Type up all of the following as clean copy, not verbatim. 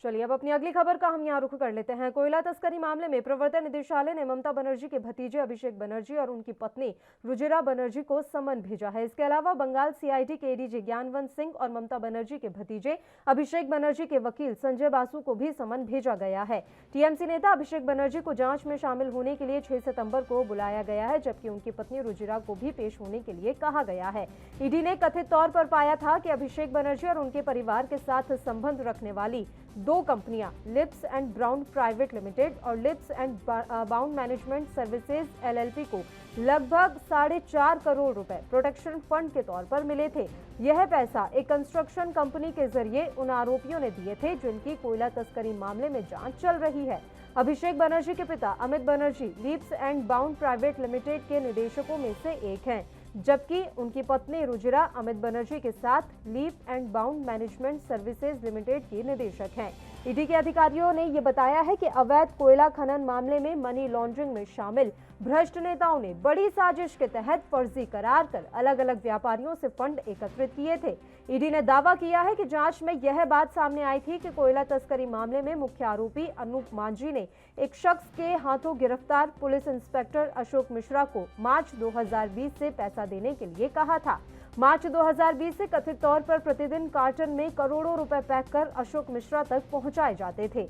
चलिए अब अपनी अगली खबर का हम यहाँ रुख कर लेते हैं। कोयला तस्करी मामले में प्रवर्तन निदेशालय ने ममता बनर्जी के भतीजे अभिषेक बनर्जी और उनकी पत्नी रुजिरा बनर्जी को समन भेजा है। इसके अलावा बंगाल सीआईडी के एडीजी ज्ञानवंत सिंह और ममता बनर्जी के भतीजे अभिषेक बनर्जी के वकील संजय बासु को भी समन भेजा गया है। टीएमसी नेता अभिषेक बनर्जी को जांच में शामिल होने के लिए 6 सितंबर को बुलाया गया है, जबकि उनकी पत्नी रुजिरा को भी पेश होने के लिए कहा गया है। ईडी ने कथित तौर पर पाया था कि अभिषेक बनर्जी और उनके परिवार के साथ संबंध रखने वाली 2 कंपनियां leaps and brown private limited और leaps and bound management services LLP को लगभग 4.5 करोड़ रुपए प्रोटेक्शन फंड के तौर पर मिले थे। यह पैसा एक कंस्ट्रक्शन कंपनी के जरिए उन आरोपियों ने दिए थे जिनकी कोयला तस्करी मामले में जांच चल रही है। अभिषेक बनर्जी के पिता Amit Banerjee lips and bound private limited के निदेशकों में से एक हैं, जबकि उनकी पत्नी रुजिरा अमित बनर्जी के साथ Leap and bound management services limited की निदेशक हैं। ईडी के अधिकारियों ने यह बताया है कि अवैध कोयला खनन मामले में मनी लॉन्ड्रिंग में शामिल भ्रष्ट नेताओं ने बड़ी साजिश के तहत फर्जी करार कर अलग अलग व्यापारियों से फंड एकत्रित किए थे। ईडी ने दावा किया है कि जांच में यह बात सामने आई थी कि कोयला तस्करी मामले में मुख्य आरोपी अनूप मांझी ने एक शख्स के हाथों गिरफ्तार पुलिस इंस्पेक्टर अशोक मिश्रा को मार्च 2020 से पैसा देने के लिए कहा था। मार्च 2020 से कथित तौर पर प्रतिदिन कार्टन में करोड़ों रुपए पैक कर अशोक मिश्रा तक पहुंचाए जाते थे।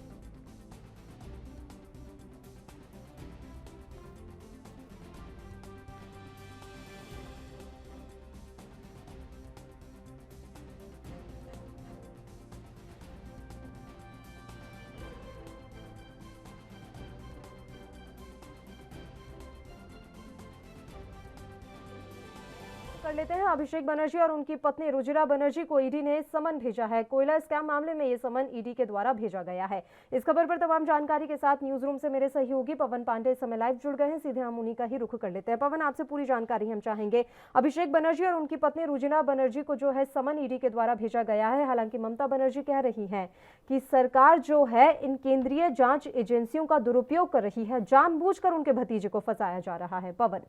कर लेते हैं। अभिषेक बनर्जी और उनकी पत्नी रुजिरा बनर्जी को ईडी ने समन भेजा है। कोयला स्कैम मामले में ये समन ईडी के द्वारा भेजा गया है। इस खबर पर तमाम जानकारी के साथ न्यूज रूम से मेरे सहयोगी पवन पांडे इस समय लाइव जुड़ गए हैं। सीधे हम उन्हीं का ही रुख कर लेते हैं। पवन, आपसे पूरी जानकारी हम चाहेंगे। अभिषेक बनर्जी और उनकी पत्नी रुजिरा बनर्जी को जो है समन ईडी के द्वारा भेजा गया है। हालांकि ममता बनर्जी कह रही है कि सरकार जो है इन केंद्रीय जांच एजेंसियों का दुरुपयोग कर रही है, जानबूझकर उनके भतीजे को फंसाया जा रहा है। पवन,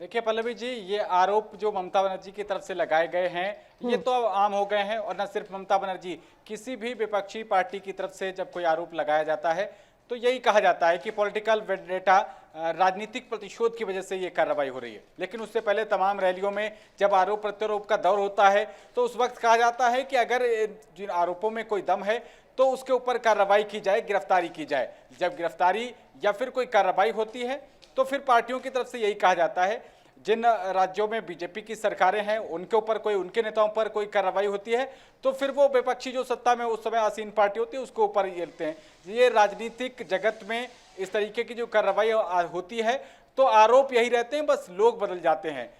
देखिए पल्लवी जी, ये आरोप जो ममता बनर्जी की तरफ से लगाए गए हैं ये तो अब आम हो गए हैं। और न सिर्फ ममता बनर्जी, किसी भी विपक्षी पार्टी की तरफ से जब कोई आरोप लगाया जाता है तो यही कहा जाता है कि पॉलिटिकल वेंडेटा, राजनीतिक प्रतिशोध की वजह से ये कार्रवाई हो रही है। लेकिन उससे पहले तमाम रैलियों में जब आरोप प्रत्यारोप का दौर होता है तो उस वक्त कहा जाता है कि अगर जिन आरोपों में कोई दम है तो उसके ऊपर कार्रवाई की जाए, गिरफ्तारी की जाए। जब गिरफ्तारी या फिर कोई कार्रवाई होती है तो फिर पार्टियों की तरफ से यही कहा जाता है, जिन राज्यों में बीजेपी की सरकारें हैं उनके ऊपर कोई, उनके नेताओं पर कोई कार्रवाई होती है तो फिर वो विपक्षी जो सत्ता में उस समय आसीन पार्टी होती है उसके ऊपर ये लेते हैं। ये राजनीतिक जगत में इस तरीके की जो कार्रवाई होती है तो आरोप यही रहते हैं, बस लोग बदल जाते हैं।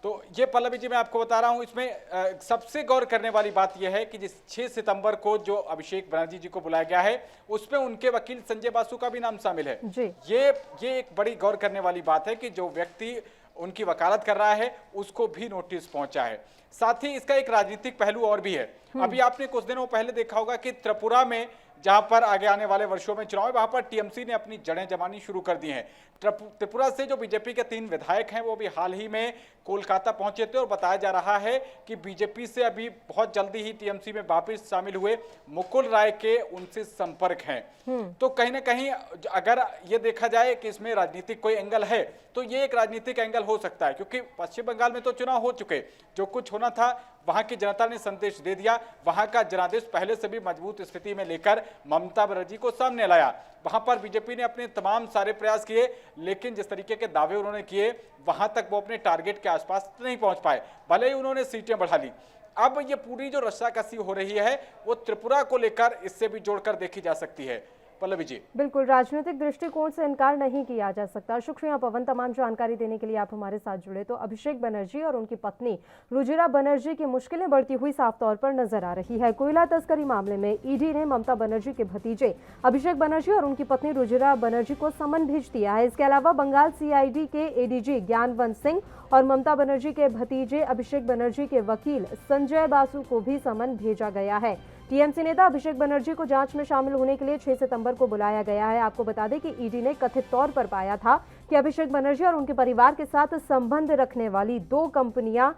तो ये पल्लवी जी मैं आपको बता रहा हूं, इसमें सबसे गौर करने वाली बात यह है कि जिस 6 सितंबर को जो अभिषेक बनर्जी जी को बुलाया गया है उसमें उनके वकील संजय बासु का भी नाम शामिल है। ये एक बड़ी गौर करने वाली बात है कि जो व्यक्ति उनकी वकालत कर रहा है उसको भी नोटिस पहुंचा है। साथ ही इसका एक राजनीतिक पहलू और भी है। अभी आपने कुछ दिनों पहले देखा होगा कि त्रिपुरा में, जहां पर आगे आने वाले वर्षों में चुनाव है, वहां पर टीएमसी ने अपनी जड़ें जमानी शुरू कर दी हैं। त्रिपुरा से जो बीजेपी के 3 विधायक हैं वो भी हाल ही में कोलकाता पहुंचे थे और बताया जा रहा है कि बीजेपी से अभी बहुत जल्दी ही टीएमसी में वापस शामिल हुए मुकुल राय के उनसे संपर्क हैं। तो कहीं ना कहीं अगर ये देखा जाए कि इसमें राजनीतिक कोई एंगल है तो ये एक राजनीतिक एंगल हो सकता है, क्योंकि पश्चिम बंगाल में तो चुनाव हो चुके, जो कुछ होना था वहां की जनता ने संदेश दे दिया। वहां का जनादेश पहले से भी मजबूत स्थिति में लेकर ममता बनर्जी को सामने लाया। वहां पर बीजेपी ने अपने तमाम सारे प्रयास किए, लेकिन जिस तरीके के दावे उन्होंने किए वहां तक वो अपने टारगेट के आसपास नहीं पहुंच पाए, भले ही उन्होंने सीटें बढ़ा ली। अब ये पूरी जो रस्साकसी हो रही है वो त्रिपुरा को लेकर इससे भी जोड़कर देखी जा सकती है। पल्लवी जी, बिल्कुल, राजनीतिक दृष्टिकोण से इनकार नहीं किया जा सकता। शुक्रिया पवन, तमाम जानकारी देने के लिए आप हमारे साथ जुड़े। तो अभिषेक बनर्जी और उनकी पत्नी रुजिरा बनर्जी की मुश्किलें बढ़ती हुई साफ तौर पर नजर आ रही है। कोयला तस्करी मामले में ईडी ने ममता बनर्जी के भतीजे अभिषेक बनर्जी और उनकी पत्नी रुजिरा बनर्जी को समन भेज दिया है। इसके अलावा बंगाल सीआईडी के एडीजी ज्ञानवंत सिंह और ममता बनर्जी के भतीजे अभिषेक बनर्जी के वकील संजय बासु को भी समन भेजा गया है। टीएमसी नेता अभिषेक बनर्जी को जांच में शामिल होने के लिए 6 सितंबर को बुलाया गया है। आपको बता दें कि ईडी ने कथित तौर पर पाया था कि अभिषेक बनर्जी और उनके परिवार के साथ संबंध रखने वाली 2 कंपनियां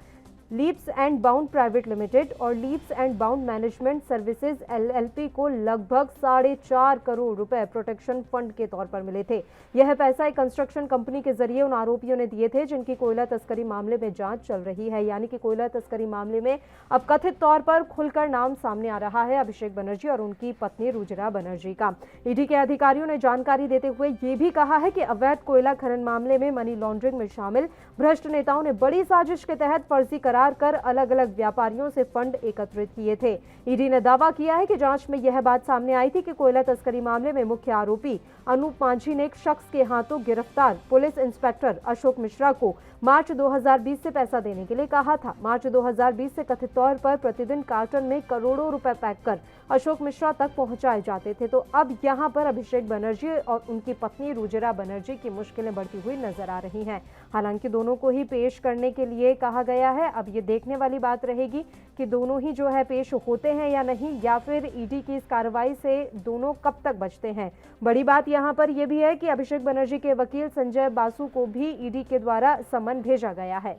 leaps and bound private limited और leaps and bound management services LLP को लगभग 4.5 करोड़ रुपए प्रोटेक्शन फंड के तौर पर मिले थे। यह पैसा एक कंस्ट्रक्शन कंपनी के जरिए उन आरोपियों ने दिए थे जिनकी कोयला तस्करी मामले में जांच चल रही है। यानी कि कोयला तस्करी मामले में अब कथित तौर पर खुलकर नाम सामने आ रहा है अभिषेक बनर्जी और उनकी पत्नी रुजिरा बनर्जी का। ईडी के अधिकारियों ने जानकारी देते हुए ये भी कहा है कि अवैध कोयला खनन मामले में मनी लॉन्ड्रिंग में शामिल भ्रष्ट नेताओं ने बड़ी साजिश के तहत फर्जी करार कर अलग अलग व्यापारियों से फंड एकत्रित किए थे। ईडी ने दावा किया है कि जांच में यह बात सामने आई थी कि कोयला तस्करी मामले में मुख्य आरोपी अनूप माझी ने एक शख्स के हाथों गिरफ्तार पुलिस इंस्पेक्टर अशोक मिश्रा को मार्च 2020 से पैसा देने के लिए कहा था। मार्च 2020 से कथित तौर पर प्रतिदिन कार्टन में करोड़ों रुपए पैक कर अशोक मिश्रा तक पहुंचाए जाते थे। तो अब यहां पर अभिषेक बनर्जी और उनकी पत्नी रुजिरा बनर्जी की मुश्किलें बढ़ती हुई नजर आ रही हैं। हालांकि दोनों को ही पेश करने के लिए कहा गया है। अब ये देखने वाली बात रहेगी कि दोनों ही जो है पेश होते हैं या नहीं, या फिर ईडी की इस कार्रवाई से दोनों कब तक बचते हैं। बड़ी बात यहां पर यह भी है कि अभिषेक बनर्जी के वकील संजय बासु को भी ईडी के द्वारा समन भेजा गया है।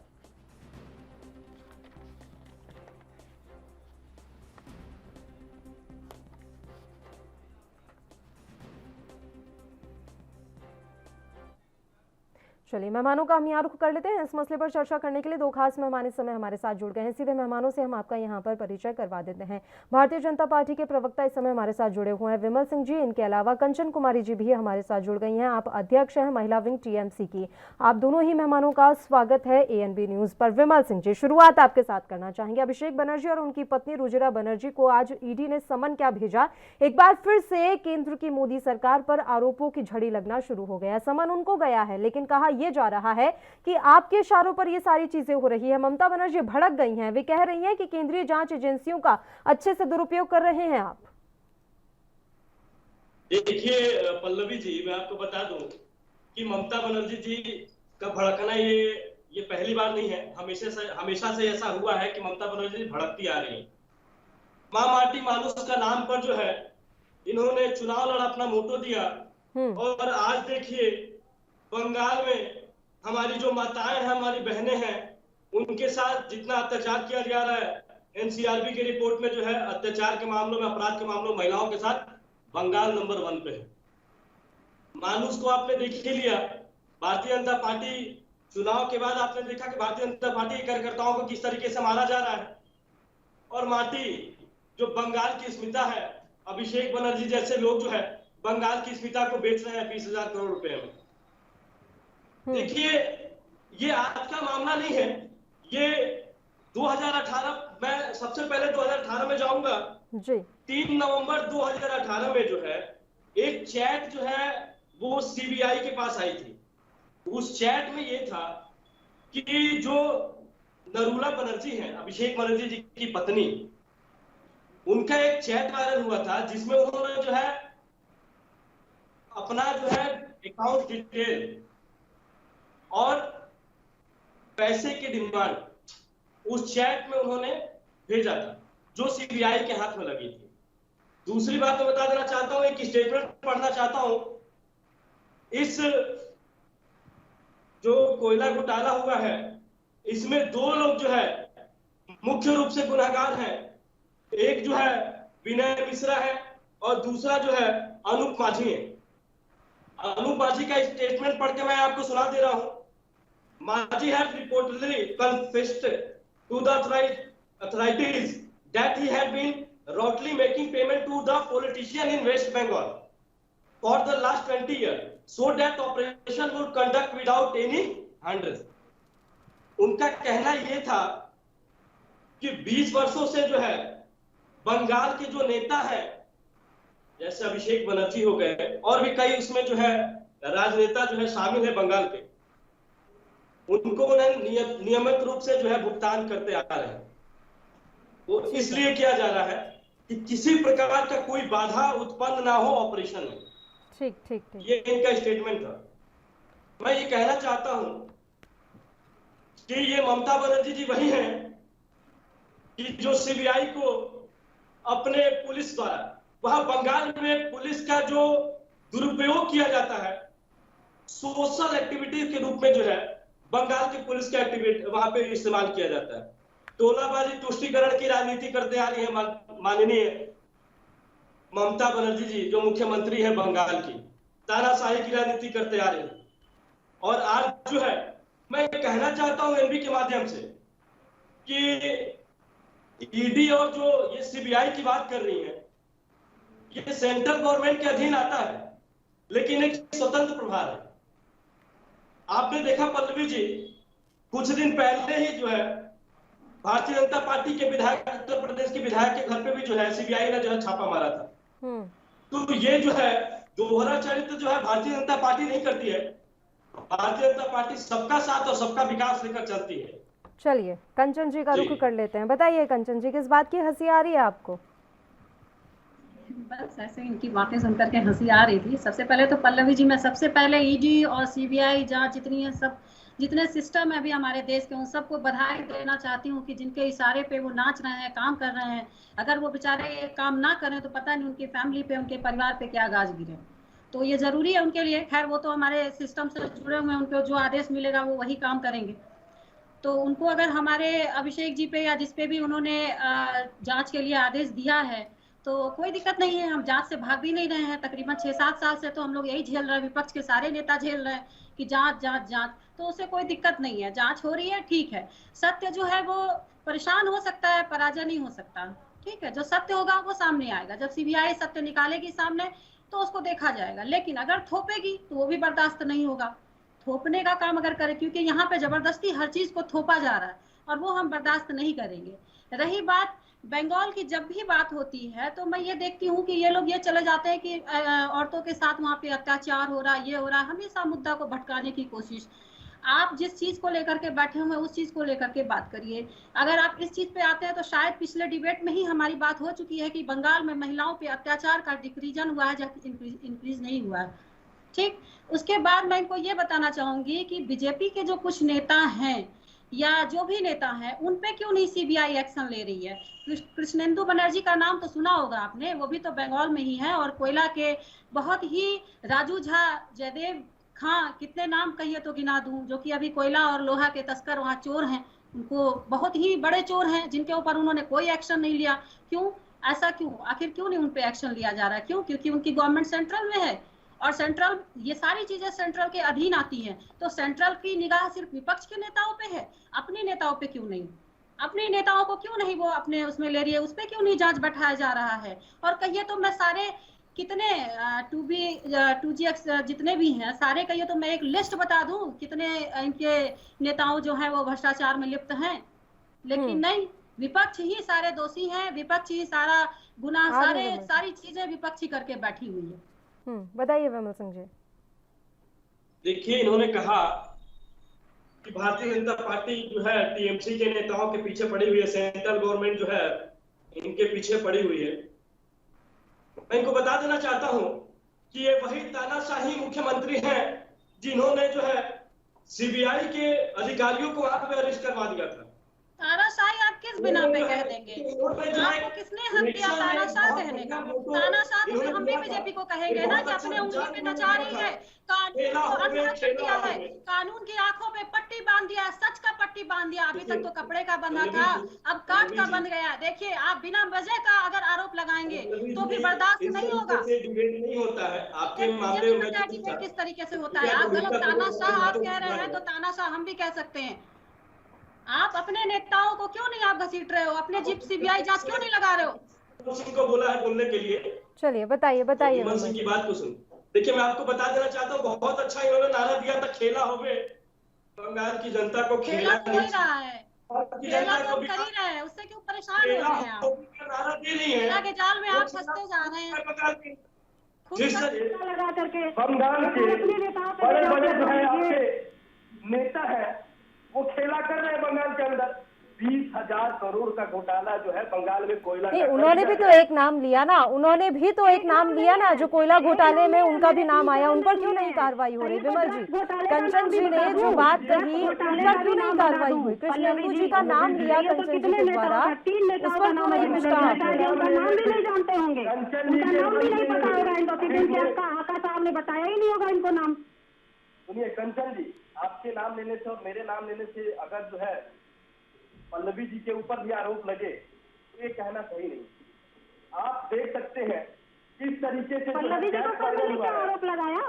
चलिए मेहमानों का हम यहाँ रुख कर लेते हैं। इस मसले पर चर्चा करने के लिए दो खास मेहमान इस समय हमारे साथ जुड़ गए हैं। सीधे मेहमानों से हम आपका यहाँ पर परिचय करवा देते हैं। भारतीय जनता पार्टी के प्रवक्ता इस समय हमारे साथ जुड़े हुए हैं विमल सिंह जी। इनके अलावा कंचन कुमारी जी भी हमारे साथ जुड़ गई हैं। आप अध्यक्ष हैं महिला विंग TMC की। आप दोनों ही मेहमानों का स्वागत है ANB न्यूज पर। विमल सिंह जी, शुरुआत आपके साथ करना चाहेंगे। अभिषेक बनर्जी और उनकी पत्नी रुजिरा बनर्जी को आज ईडी ने समन क्या भेजा? एक बार फिर से केंद्र की मोदी सरकार पर आरोपों की झड़ी लगना शुरू हो गया। समन उनको गया है, लेकिन कहा यह जा रहा है कि आपके इशारों पर ये सारी चीजें हो रही है। ममता बनर्जी भड़क गई हैं। वे कह रही हैं कि केंद्रीय जांच एजेंसियों का अच्छे से दुरुपयोग कर रहे हैं आप। देखिए पल्लवी जी, मैं आपको बता दूं कि ममता बनर्जी जी का भड़कना ये पहली बार नहीं है। हमेशा से ऐसा हुआ है कि ममता बनर्जी भड़कती आ रही है। मां माटी मानुष का नाम पर जो है इन्होंने चुनाव लड़ा, अपना मोटो दिया। और आज देखिए बंगाल में हमारी जो माताएं हैं, हमारी बहनें हैं, उनके साथ जितना अत्याचार किया जा रहा है। NCRB की रिपोर्ट में जो है अत्याचार के मामलों में, अपराध के मामलों में महिलाओं के साथ बंगाल नंबर 1 पे है। मानुष को आपने देख ही लिया। भारतीय जनता पार्टी चुनाव के बाद आपने देखा कि भारतीय जनता पार्टी के कार्यकर्ताओं को किस तरीके से मारा जा रहा है। और माटी जो बंगाल की स्मिता है, अभिषेक बनर्जी जैसे लोग जो है बंगाल की स्मिता को बेच रहे हैं 20,000 करोड़ रुपए में। देखिए ये आज का मामला नहीं है, ये 2018, मैं सबसे पहले 2018 में जाऊंगा जी। 3 नवंबर 2018 में जो है एक चैट जो है वो CBI के पास आई थी। उस चैट में ये था कि जो नरूला बनर्जी है, अभिषेक बनर्जी जी की पत्नी, उनका एक चैट वायरल हुआ था जिसमें उन्होंने जो है अपना जो है अकाउंट डिटेल और पैसे की डिमांड उस चैट में उन्होंने भेजा था, जो CBI के हाथ में लगी थी। दूसरी बात मैं बता देना चाहता हूं, एक स्टेटमेंट पढ़ना चाहता हूं। इस जो कोयला घोटाला हुआ है, इसमें 2 लोग जो है मुख्य रूप से गुनहगार हैं। एक जो है विनय मिश्रा है और दूसरा जो है अनूप माझी है। अनूप माझी का स्टेटमेंट पढ़ के मैं आपको सुना दे रहा हूं। Maji had reportedly confessed to the authorities that he had been wrongly making payment to the politician in West Bengal for the last 20 years, so that operation would conduct without any hindrance. उनका कहना यह था कि 20 वर्षों से जो है बंगाल के जो नेता है, जैसे अभिषेक बनर्जी हो गए और भी कई उसमें जो है राजनेता जो है शामिल है बंगाल के, उनको नियमित रूप से जो है भुगतान करते आ रहे हैं। वो इसलिए किया जा रहा है कि किसी प्रकार का कोई बाधा उत्पन्न ना हो ऑपरेशन में। ठीक ठीक ठीक, ये इनका स्टेटमेंट था। मैं ये कहना चाहता हूं कि ये ममता बनर्जी जी वही हैं कि जो CBI को अपने पुलिस द्वारा, वहां बंगाल में पुलिस का जो दुरुपयोग किया जाता है सोशल एक्टिविटीज के रूप में, जो है बंगाल की पुलिस का एक्टिविटी वहां पे इस्तेमाल किया जाता है। तोलाबाजी तुष्टीकरण की राजनीति करते आ रही है माननीय ममता बनर्जी जी, जो मुख्यमंत्री है बंगाल की, तानाशाही की राजनीति करते आ रही है। और आज जो है मैं कहना चाहता हूं एनबी के माध्यम से कि ईडी और जो ये सीबीआई की बात कर रही है, ये सेंट्रल गवर्नमेंट के अधीन आता है, लेकिन एक स्वतंत्र प्रभार है। आपने देखा पल्लवी जी, कुछ दिन पहले ही जो है भारतीय जनता पार्टी के विधायक, उत्तर प्रदेश के विधायक के घर पे भी जो है सीबीआई ने जो है छापा मारा था। तो ये जो है दोहरा चरित्र जो है भारतीय जनता पार्टी नहीं करती है। भारतीय जनता पार्टी सबका साथ और सबका विकास लेकर चलती है। चलिए कंचन जी का रुख कर लेते हैं। बताइए कंचन जी, किस बात की हंसी आ रही है आपको? बस ऐसे इनकी बातें सुनकर के हंसी आ रही थी। सबसे पहले तो पल्लवी जी, मैं सबसे पहले ईडी और सीबीआई जांच जितनी है, सब जितने सिस्टम है अभी हमारे देश के, उन सबको बधाई देना चाहती हूँ कि जिनके इशारे पे वो नाच रहे हैं, काम कर रहे हैं। अगर वो बेचारे ये काम ना करें तो पता नहीं उनकी फैमिली पे, उनके परिवार पे क्या गाज गिरे। तो ये जरूरी है उनके लिए। खैर वो तो हमारे सिस्टम से जुड़े हुए हैं, उनको जो आदेश मिलेगा वो वही काम करेंगे। तो उनको अगर हमारे अभिषेक जी पे या जिस पे भी उन्होंने जांच के लिए आदेश दिया है तो कोई दिक्कत नहीं है। हम जांच से भाग भी नहीं रहे हैं। तकरीबन 6-7 साल से तो हम लोग यही झेल रहे हैं, विपक्ष के सारे नेता झेल रहे हैं कि जांच जांच जांच। तो उससे कोई दिक्कत नहीं है, जांच हो रही है, ठीक है। सत्य जो है वो परेशान हो सकता है, पराजय नहीं हो सकता, ठीक है। जो सत्य होगा वो सामने आएगा। जब सीबीआई सत्य निकालेगी सामने तो उसको देखा जाएगा। लेकिन अगर थोपेगी तो वो भी बर्दाश्त नहीं होगा। थोपने का काम अगर करे, क्योंकि यहाँ पे जबरदस्ती हर चीज को थोपा जा रहा है और वो हम बर्दाश्त नहीं करेंगे। रही बात बंगाल की, जब भी बात होती है तो मैं ये देखती हूँ कि ये लोग ये चले जाते हैं कि औरतों के साथ वहाँ पे अत्याचार हो रहा है, ये हो रहा है। हमेशा मुद्दा को भटकाने की कोशिश। आप जिस चीज को लेकर के बैठे हुए उस चीज को लेकर के बात करिए। अगर आप इस चीज पे आते हैं तो शायद पिछले डिबेट में ही हमारी बात हो चुकी है कि बंगाल में महिलाओं पे अत्याचार का डिक्रीजन हुआ है, जबकि इंक्रीज नहीं हुआ है, ठीक। उसके बाद मैं इनको ये बताना चाहूंगी कि बीजेपी के जो कुछ नेता हैं या जो भी नेता हैं, उन पे क्यों नहीं सीबीआई एक्शन ले रही है। कृष्णेंदु बनर्जी का नाम तो सुना होगा आपने, वो भी तो बंगाल में ही है। और कोयला के बहुत ही राजू झा, जयदेव खां, कितने नाम कहिए तो गिना दूं, जो कि अभी कोयला और लोहा के तस्कर वहाँ चोर हैं। उनको बहुत ही बड़े चोर हैं जिनके ऊपर उन्होंने कोई एक्शन नहीं लिया। क्यों, ऐसा क्यों? आखिर क्यों नहीं उन पे एक्शन लिया जा रहा है? क्यों? क्योंकि उनकी गवर्नमेंट सेंट्रल में है और सेंट्रल, ये सारी चीजें सेंट्रल के अधीन आती हैं। तो सेंट्रल की निगाह सिर्फ विपक्ष के नेताओं पे है, अपने नेताओं पे क्यों नहीं? अपने नेताओं को क्यों नहीं वो अपने उसमें ले रही है? उस पे क्यों नहीं जांच बैठाया जा रहा है? और कहिए तो मैं सारे कितने 2GX जितने भी हैं सारे, कहिए तो मैं एक लिस्ट बता दूं कितने इनके नेताओं जो हैं वो भ्रष्टाचार में लिप्त हैं। लेकिन नहीं, विपक्ष ही सारे दोषी हैं, विपक्ष ही सारा गुनाह, सारी चीजें विपक्ष ही करके बैठी हुई है। बताइए विमल सिंह जी। देखिए, इन्होंने कहा कि भारतीय जनता पार्टी जो है टीएमसी के नेताओं के पीछे पड़ी हुई है, सेंट्रल गवर्नमेंट जो है इनके पीछे पड़ी हुई है। मैं इनको बता देना चाहता हूं कि ये वही तानाशाही मुख्यमंत्री हैं जिन्होंने जो है सीबीआई के अधिकारियों को वहां पे अरेस्ट करवा दिया था। तानाशाही आप किस बिना पे कह देंगे? आपको किसने हक दिया तानाशाह कहने का? तानाशाह तो हम भी बीजेपी को कहेंगे ना कि अपने उंगली पे नचा रही है, कानून को अनसुरक्षित किया है, कानून की आंखों पे पट्टी बांध दिया, सच का पट्टी बांध दिया। अभी तक तो कपड़े का बंधा था, अब काट का बंध गया। देखिए, आप बिना वजह का अगर आरोप लगाएंगे तो भी बर्दाश्त नहीं होगा। नहीं होता है आपके मामले में। डिबेट किस तरीके से होता है? आप गलत तानाशाह आप कह रहे हैं तो तानाशाह हम भी कह सकते हैं। आप अपने नेताओं को क्यों नहीं आप घसीट रहे हो? अपने जीप सीबीआई जांच क्यों नहीं लगा रहे हो? सिंह को बोला है बोलने के लिए। चलिए बताइए विमल सिंह की बात को सुन। देखिए, मैं आपको बता देना चाहता हूँ, बहुत अच्छा इन्होंने नारा दिया था, खेला होवे बंगाल की जनता को। खेला हो ही रहा है, खेला तो कर ही रहे हैं, उससे क्यों परेशान हो रहे हैं आप? नारा दे रही है, खेला के जाल में आप फंसते जा रहे हैं। लगा करके बंगाल के बड़े बड़े जो है आपके नेता है वो खेला कर रहे हैं बंगाल के अंदर। 20,000 करोड़ का घोटाला जो है बंगाल में कोयला। नहीं, उन्होंने भी तो एक नाम लिया ना, उन्होंने भी तो एक नाम लिया ना, जो कोयला घोटाले में उनका भी नाम आया। उन पर क्यों नहीं कार्रवाई हो रही? विमल जी, कंचन जी ने जो बात कही उन पर क्यों नहीं कार्रवाई हुई? कृष्णेंदु जी का नाम लिया कंचन जी के द्वारा, उस पर क्यों नहीं कुछ कहा? नाम भी नहीं जानते होंगे, उनका नाम भी नहीं पता होगा इनको, आका साहब ने बताया ही नहीं होगा इनको नाम। सुनिए कंचन जी, आपके नाम लेने से और मेरे नाम लेने से अगर जो है पल्लवी जी के ऊपर भी आरोप लगे तो ये कहना सही नहीं। आप देख सकते हैं किस तरीके से पल्लवी जी को किसने क्या आरोप लगाया?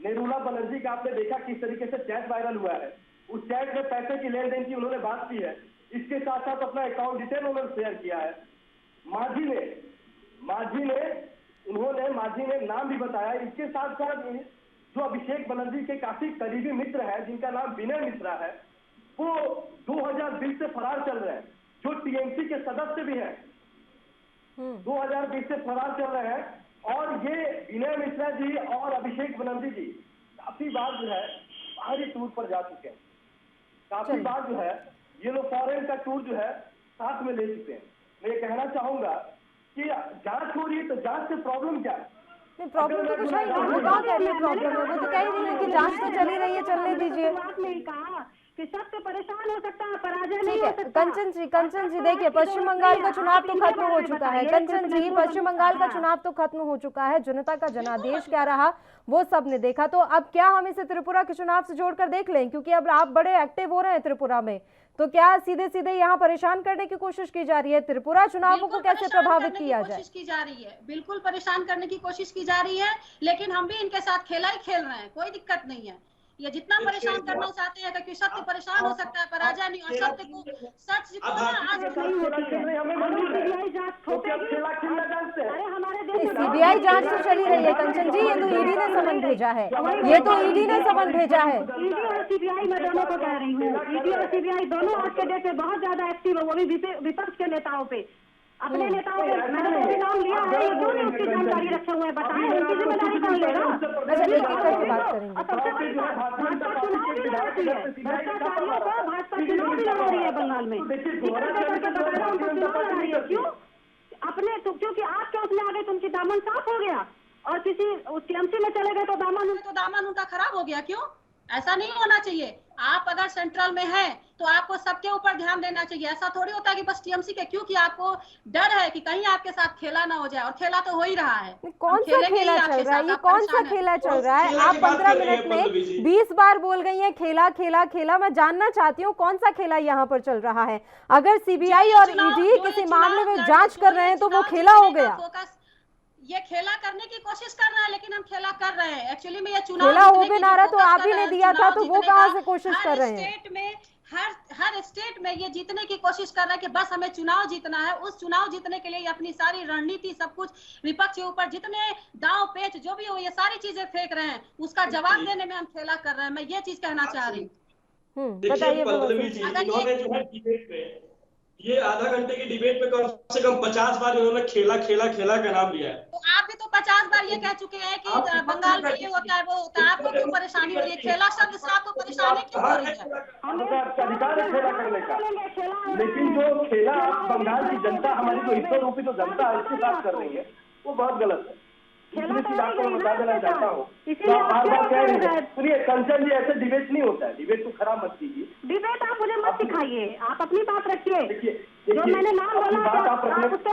नेरुला बनर्जी का आपने देखा किस तरीके से चैट वायरल हुआ है। उस चैट में पैसे की लेन देन की उन्होंने बात की है। इसके साथ साथ अपना अकाउंट डिटेल उन्होंने शेयर किया है। माझी ने नाम भी बताया। इसके साथ साथ जो अभिषेक बनर्जी के काफी करीबी मित्र है जिनका नाम विनय मिश्रा है, वो 2020 से फरार चल रहे हैं, जो टीएमसी के सदस्य भी हैं, 2020 से फरार चल रहे हैं। और ये विनय मिश्रा जी और अभिषेक बनर्जी जी काफी बार जो है बाहरी टूर पर जा चुके हैं, काफी बार जो है ये लोग फॉरेन का टूर जो है साथ में ले चुके हैं। मैं ये कहना चाहूंगा कि जांच हो रही है तो जांच से प्रॉब्लम क्या है? नहीं, प्रॉब्लम तो कुछ है नहीं। वो कहाँ कह रही है प्रॉब्लम है? वो तो कह रही है कि जांच तो चली रही है, चलने दीजिए। नहीं कहा कि सबसे परेशान हो सकता है, पराजय नहीं ठीक हो है सकता। कंचन जी देखिए, पश्चिम बंगाल का चुनाव तो खत्म हो चुका है। कंचन जी, पश्चिम बंगाल का चुनाव तो खत्म हो चुका है। जनता का जनादेश क्या रहा वो सब ने देखा। तो अब क्या हम इसे त्रिपुरा के चुनाव से जोड़कर देख लें, क्योंकि अब आप बड़े एक्टिव हो रहे हैं त्रिपुरा में, तो क्या सीधे सीधे यहाँ परेशान करने की कोशिश की जा रही है? त्रिपुरा चुनावों को कैसे प्रभावित किया जाए? कोशिश की जा रही है, बिल्कुल परेशान करने की कोशिश की जा रही है, लेकिन हम भी इनके साथ खेला ही खेल रहे हैं, कोई दिक्कत नहीं है। ये जितना परेशान करना चाहते हैं क्योंकि सत्य परेशान हो सकता है, पराजय नहीं। और सत्य को सच जितना आज सीबीआई जांच तो चली रही है कंचन जी, ये तो ईडी ने समन भेजा है, ये तो ईडी ने समन भेजा है। ईडी और सीबीआई मैं दोनों को कह रही हूँ, ईडी और सीबीआई दोनों आज के डेट में बहुत ज्यादा एक्टिव है, वो भी विपक्ष के नेताओं पे, अपने नेताओं पे मैंने भी नाम लिया है, ये क्यों नहीं उसकी जानकारी रखे हुए हैं? बताएं, उनकी जिम्मेदारी कौन लेगा? अच्छा, एक एक करके बात करेंगे। और सबसे बड़ी बात, भाजपा चुनाव भी लड़ती है, भ्रष्टाचारियों को भाजपा चुनाव भी लड़ा रही है बंगाल में। क्यों? अपने तो क्योंकि आप क्या उसमें आ गए तो उनकी दामन साफ हो गया, और किसी टीएमसी में चले गए तो दामन उनका खराब हो गया। क्यों? ऐसा नहीं होना चाहिए। आप अगर सेंट्रल में हैं तो आपको सबके ऊपर ध्यान देना चाहिए। ऐसा थोड़ी होता है कि बस टीएमसी के, क्योंकि आपको डर है कि कहीं आपके साथ खेला ना हो जाए, और खेला तो हो ही रहा है। कौन सा खेला चल रहा है? ये कौन सा खेला चल रहा है? आप 15 मिनट में 20 बार बोल गई हैं खेला खेला खेला। मैं जानना चाहती हूँ कौन सा खेला यहाँ पर चल रहा है? अगर सीबीआई और ईडी किसी मामले में जांच कर रहे हैं तो वो खेला हो गया। ये खेला करने की कोशिश कर रहे हैं, लेकिन हम खेला कर रहे हैं। एक्चुअली में ये चुनाव खेला हो भी नारा तो आप ही ने दिया था, तो वो कहाँ से कोशिश कर रहे हैं? स्टेट में हर स्टेट में ये जीतने की कोशिश कर रहे हैं कि बस हमें चुनाव जीतना है। उस चुनाव जीतने के लिए अपनी सारी रणनीति, सब कुछ विपक्ष के ऊपर जितने दांव पेच जो भी हो, ये सारी चीजें फेंक रहे हैं। उसका जवाब देने में हम खेला कर रहे हैं। मैं ये चीज कहना चाह रही हूँ। देखिए पल्लवी जी, इन्होंने जो है डिबेट पे, ये आधा घंटे की डिबेट पे कम से कम 50 बार इन्होंने खेला खेला खेला का नाम लिया है। तो आप भी तो 50 बार ये कह चुके हैं कि बंगाल में ये होता है वो होता है, आपको क्यों परेशानी हो रही है? खेला शब्द से आपको परेशानी क्यों हो रही है? अधिकार है खेला करने का, लेकिन जो खेला बंगाल की जनता, हमारी जो ईश्वर रूपी जो जनता है इसके साथ कर रही है, वो बहुत गलत है। इसलिए चीज आपको मैं बता देना चाहता हूँ, बार बार कह रही है। सुनिए कंचन जी, ऐसे डिबेट नहीं होता है, डिबेट को खराब मत कीजिए। डिबेट आप मुझे मत सिखाइए, आप अपनी बात रखिए। देखिए जो मैंने नाम बोला बात आप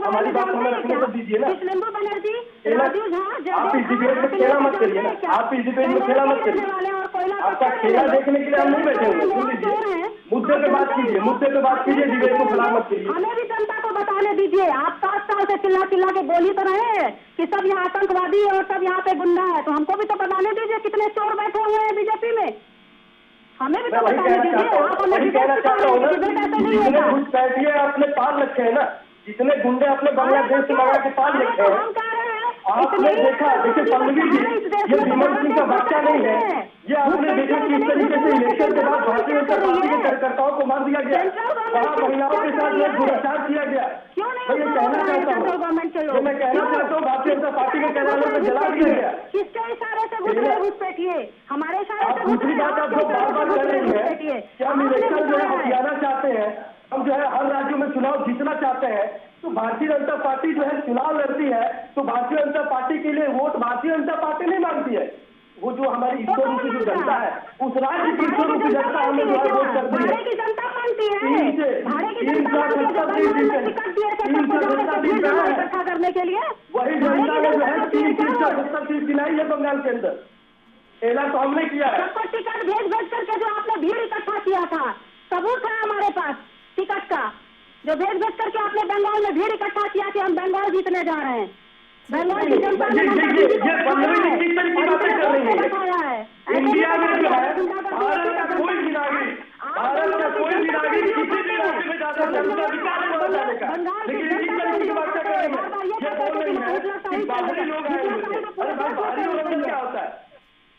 हमारी बात हमें रखने को दीजिए ना। कृष्णेंदु बनर्जी, राजू झा, आप इस डिबेट में खेला मत करिए ना, आप इस डिबेट में खेला मत करिए। आपका खेला देखने के लिए हम नहीं बैठे हुए। सुन लीजिए, मुद्दे पे बात कीजिए, मुद्दे पे बात कीजिए, डिबेट को खराब मत कीजिए। हमें भी जनता को बताने दीजिए। आप 7 साल से चिल्ला चिल्ला के बोली तो रहे हैं कि सब यहाँ आतंकवादी और सब यहाँ पे गुंडा है, तो हमको भी तो बताने दीजिए कितने चोर बैठे हुए हैं बीजेपी में। हमें भी तो बताने दीजिए। आप हमें कहना चाहता हूँ ना, जितने घुसपैठिए आपने पाल रखे हैं ना, जितने गुंडे अपने बांग्लादेश से लगा के पाल रखे हैं, आपने देखा। देखिए पल्लवी जी, ये विमल सिंह का बच्चा नहीं है। ये आपने देखा किस तरीके से इलेक्शन के बाद भारतीय जनता पार्टी के कार्यकर्ताओं को मार दिया गया, वहाँ महिलाओं के साथ दुराचार किया गया। मैं ये कहना चाहता हूँ, मैं कहना चाहता हूँ भारतीय जनता पार्टी के कार्यालय को जला दिया गया। किसके इशारे से घुसपैठिए? हमारे इशारे से। दूसरी बात आप जो बार बार कर रही है कि हम इलेक्शन जो है हथियाना चाहते हैं, हम जो है हर राज्यों में चुनाव जीतना चाहते हैं, तो भारतीय जनता पार्टी जो है चुनाव लड़ती है तो भारतीय जनता पार्टी के लिए वोट भारतीय जनता पार्टी नहीं मांगती है। वो जो हमारी ईश्वर रूपी जो जनता है, उस राज्य की ईश्वर रूपी जनता हमें जो है वोट करती है। 370 इकट्ठा करने के लिए वही जनता ने जो है 370 सीट गिनाई है बंगाल के अंदर। खेला तो हमने किया है। सबको टिकट भेज करके जो आपने भीड़ इकट्ठा किया था, सबूत है हमारे पास। टिकट का, जो भेज भेज करके आपने बंगाल में भीड़ इकट्ठा किया कि हम बंगाल जीतने जा रहे हैं। बंगाल की जनता ने ये पल्लवी जी किस तरह की बातें कर रही है? इंडिया में जो है भारत का कोई भी नागरिक किसी भी राज्य में जा सकता है, उसका अधिकार है वहाँ जाने का। लेकिन किस तरह की बातें कर रही है? ये बोल रही है कि बाहरी लोग आए हुए थे। अरे भाई, बाहरी लोगों में क्या होता है?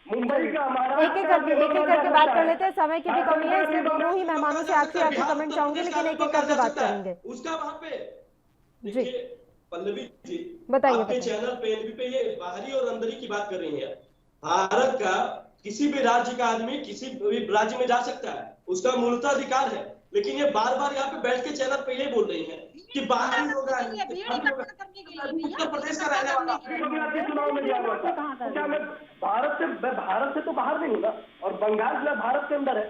मुंबई का हमारा एक एक करके बात कर लेते हैं, समय की भी कमी है इसलिए दोनों ही मेहमानों से आखिरी कमेंट चाहूंगी, लेकिन एक एक करके बात करेंगे। उसका वहाँ पे जी। देखिए पल्लवी जी, बताइए, आपके बताइए। चैनल पे एनबी पे ये बाहरी और अंदरी की बात कर रही है। भारत का किसी भी राज्य का आदमी किसी भी राज्य में जा सकता है, उसका मूलतः अधिकार है। लेकिन ये बार बार यहाँ पे बैठ के चैनल पे ये बोल रही है कि बाहरी लोग आए, उत्तर प्रदेश का रहने वाला चुनाव में गया हुआ था। क्या मैं भारत से तो बाहर नहीं हूँ ना, और बंगाल जो है भारत के अंदर है।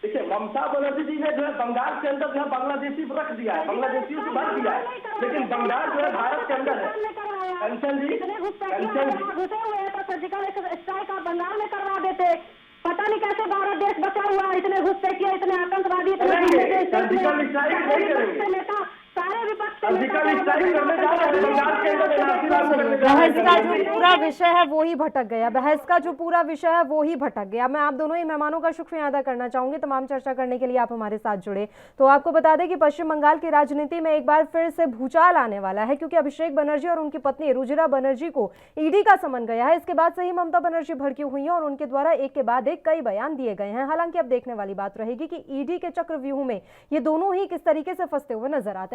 देखिए, ममता बनर्जी जी ने जो है बंगाल के अंदर जो है बांग्लादेशी रख दिया है, बांग्लादेशियों से भर दिया है, लेकिन बंगाल जो है भारत के अंदर है। कंचन जी घुसे हुए हैं तो सर्जिकल स्ट्राइक आप बंगाल में करवा देते। पता नहीं कैसे भारत देश बचा हुआ है, इतने घुसपैठिए, इतने आतंकवादी, सर्जिकल स्ट्राइक नहीं करेंगे। नेता सारे विपक्ष सर्जिकल स्ट्राइक करने जा रहे हैं बंगाल के अंदर। बहस का जो पूरा विषय है वो ही भटक गया, बहस का जो पूरा विषय है वो ही भटक गया। मैं आप दोनों ही मेहमानों का शुक्रिया अदा करना चाहूंगी, तमाम चर्चा करने के लिए आप हमारे साथ जुड़े। तो आपको बता दें कि पश्चिम बंगाल की राजनीति में एक बार फिर से भूचाल आने वाला है, क्योंकि अभिषेक बनर्जी और उनकी पत्नी रुजिरा बनर्जी को ईडी का समन गया है। इसके बाद से ही ममता बनर्जी भड़की हुई है और उनके द्वारा एक के बाद एक कई बयान दिए गए हैं। हालांकि अब देखने वाली बात रहेगी कि ईडी के चक्रव्यूह में ये दोनों ही किस तरीके से फंसते हुए नजर आते हैं।